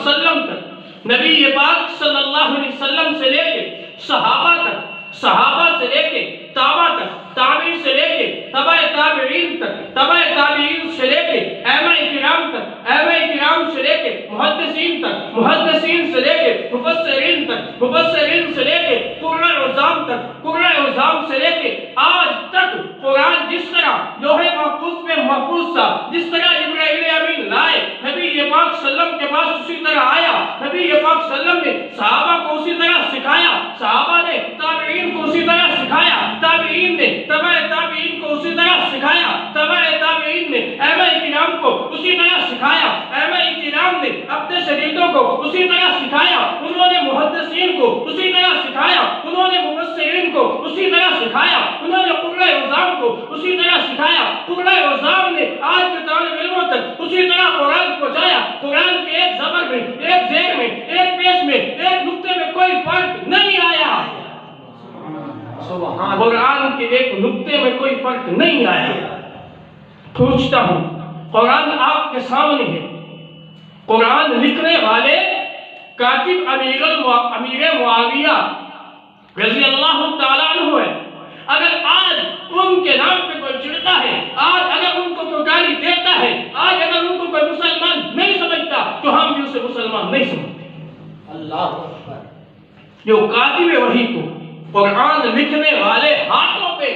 وسلم تک، نبی پاک صلی اللہ علیہ وسلم سے لے کے صحابہ تک، صحابہ سے لے کے تابع تک، تابعین سے لے کے تبع تابعین تک، تبع تابعین سے لے کے ائمہ کرام تک، ائمہ کرام سے لے کے محدثین تک، محدثین سے لے کے مفسرین تک، مفسرین سے لے کے قراء عظام تک، قراء عظام سے لے کے آج تک قرآن جس طرح لوح محفوظ میں محفوظ تھا، جس طرح جبرائیل امین لائے نبی پاک صلی اللہ علیہ وسلم کے پاس اسی طرح آیا، نبی پاک صلی اللہ علیہ وسلم نے صحابہ کو اسی طرح سکھایا، صحابہ نے تابعین کو اسی طرح سکھایا، تابعین نے تبع تابعین کو اسی طرح سکھایا، تبع تابعین نے ائمہ کرام کو اسی طرح سکھایا، ائمہ کرام نے اپنے شاگردوں کو اسی طرح سکھایا، انہوں نے محدثین کو اسی طرح سکھایا، انہوں نے مفسرین کو اسی طرح سکھایا، انہوں نے قراء عظام کو اسی طرح سکھایا، قراء عظام نے آج کے طالب علموں تک اسی طرح قرآن پہنچایا۔ قرآن کے ایک زبر میں، ایک زیر میں، ایک پیش میں، ایک نقطے میں کوئی فرق نہیں آیا، قرآن کے ایک نقطے میں کوئی فرق نہیں آیا۔ پوچھتا ہوں، قرآن آپ کے سامنے ہے، قرآن لکھنے والے کاتب امیر معاویہ رضی اللہ تعالیٰ عنہ ہے، اگر آج ان کے نام پہ کوئی چڑھتا ہے، آج اگر ان کو کوئی گالی دیتا ہے، آج اگر ان کو کوئی مسلمان نہیں سمجھتا تو ہم بھی اسے مسلمان نہیں سمجھتے۔ اللہ اکبر۔ جو کاتب وحی کو، قرآن لکھنے والے ہاتھوں پہ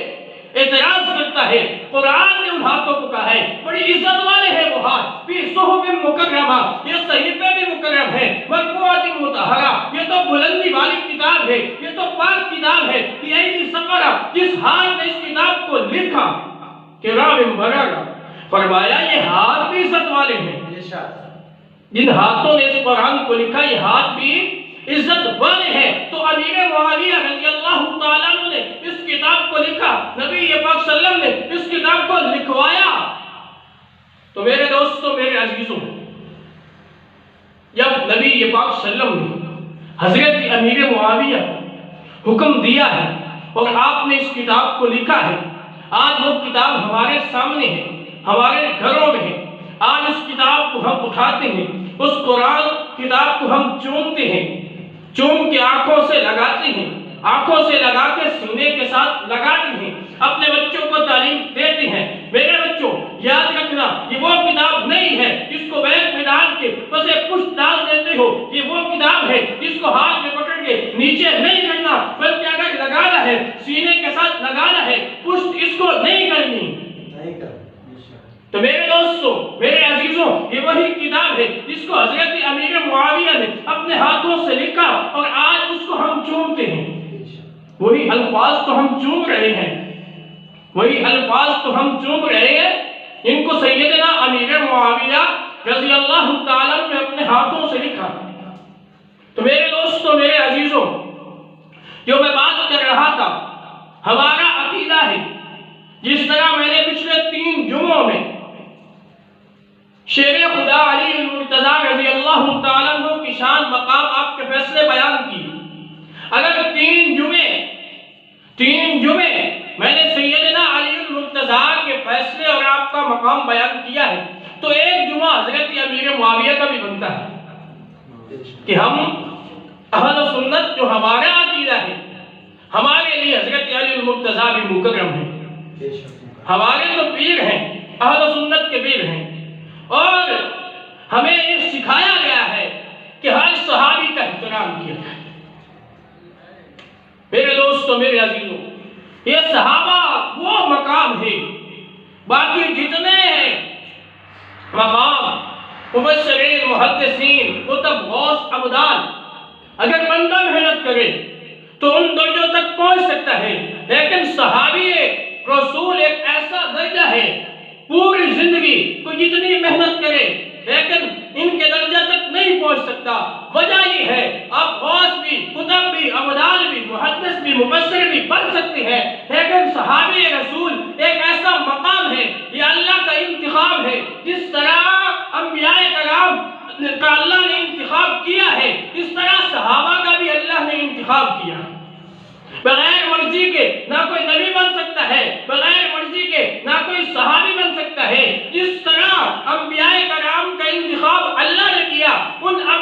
اعتراض کرتا ہے، قرآن نے ان ہاتھوں کو کہا ہے بڑی عزت والے ہیں وہ ہاتھ، فی صحف مکرمہ، یہ صحیفے بھی مکرم ہے، مرفوعۃ مطہرہ، یہ تو بلندی والی کتاب ہے، یہ تو پاک کتاب ہے، یہ سفرہ جس ہاتھ نے اس کتاب کو لکھا، کرام بررہ، فرمایا یہ ہاتھ بھی عزت والے ہیں، جن ہاتھوں نے اس قرآن کو لکھا یہ ہاتھ بھی عزت والے ہیں۔ تو امیر معاویہ رضی اللہ تعالیٰ عنہ نے اس کتاب کو لکھا، نبی پاک صلی اللہ علیہ وسلم نے اس کتاب کو لکھوایا۔ تو میرے دوستوں، میرے عزیزوں، جب نبی پاک صلی اللہ علیہ وسلم نے حضرت امیر معاویہ حکم دیا ہے اور آپ نے اس کتاب کو لکھا ہے، آج وہ کتاب ہمارے سامنے ہے، ہمارے گھروں میں ہے، آج اس کتاب کو ہم اٹھاتے ہیں، اس قرآن کتاب کو ہم چومتے ہیں، چوم کے آنکھوں سے لگاتے ہیں، آنکھوں سے لگا کے سینے کے ساتھ لگاتے ہیں، اپنے بچوں کو تعلیم دیتے ہیں۔ میرے بچوں یاد رکھنا، یہ وہ کتاب نہیں ہے جس کو بیگ میں ڈال کے بس ایک پشت ڈال دیتے ہو، یہ وہ کتاب ہے جس کو ہاتھ میں پکڑ کے نیچے نہیں کرنا، بلکہ اگر لگانا ہے سینے کے ساتھ لگانا ہے، پشت اس کو نہیں کرنی۔ تو میرے دوستوں، میرے عزیزوں، یہ وہی کتاب ہے جس کو حضرت امیر معاویہ نے اپنے ہاتھوں سے لکھا اور آج اس کو ہم چومتے ہیں، وہی الفاظ تو ہم چوم رہے ہیں، وہی الفاظ تو ہم چوم رہے ہیں ان کو سیدنا امیر معاویہ رضی اللہ تعالیٰ نے اپنے ہاتھوں سے لکھا۔ تو میرے دوستوں، میرے عزیزوں، جو میں بات کر رہا تھا، ہمارا عقیدہ ہے، جس طرح میں نے پچھلے 3 جمعوں میں شیر خدا علی المرتضیٰ رضی اللہ تعالیٰ عنہ کی شان، مقام، آپ کے فیصلے بیان کی، اگر 3 جمعے میں نے سیدنا علی المرتضیٰ کے فیصلے اور آپ کا مقام بیان کیا ہے تو ایک جمعہ حضرت امیر معاویہ کا بھی بنتا ہے کہ ہم اہل سنت جو ہمارا عقیدہ ہے، ہمارے لیے حضرت علی المرتضیٰ بھی مکرم ہے، ہمارے تو پیر ہیں، اہل سنت کے پیر ہیں، اور ہمیں یہ سکھایا گیا ہے کہ ہر صحابی کا احترام کیا جائے۔ میرے دوستوں، میرے عزیزوں، یہ صحابہ وہ مقام ہے، باقی جتنے ہیں مقام، مفسرین، محدثین، کتب، غوث، ابدال، اگر بندہ محنت کرے تو ان درجوں تک پہنچ سکتا ہے، لیکن صحابی رسول ایک ایسا درجہ ہے، پوری زندگی کو جتنی محنت کرے لیکن ان کے درجہ تک نہیں پہنچ سکتا۔ وجہ یہ ہے، آپ غوث بھی، کتب بھی، ابدال بھی، محدث بھی، مفسر بھی بن سکتے ہیں، لیکن صحابی رسول ایک ایسا مقام ہے، یہ اللہ کا انتخاب ہے۔ جس طرح انبیاء کرام کا اللہ نے انتخاب کیا ہے، اس طرح صحابہ کا بھی اللہ نے انتخاب کیا۔ بغیر مرضی کے نہ کوئی نبی بن سکتا ہے، بغیر مرضی کے نہ کوئی صحابی بن سکتا ہے۔ جس طرح انبیاء کرام کا انتخاب اللہ نے کیا، ان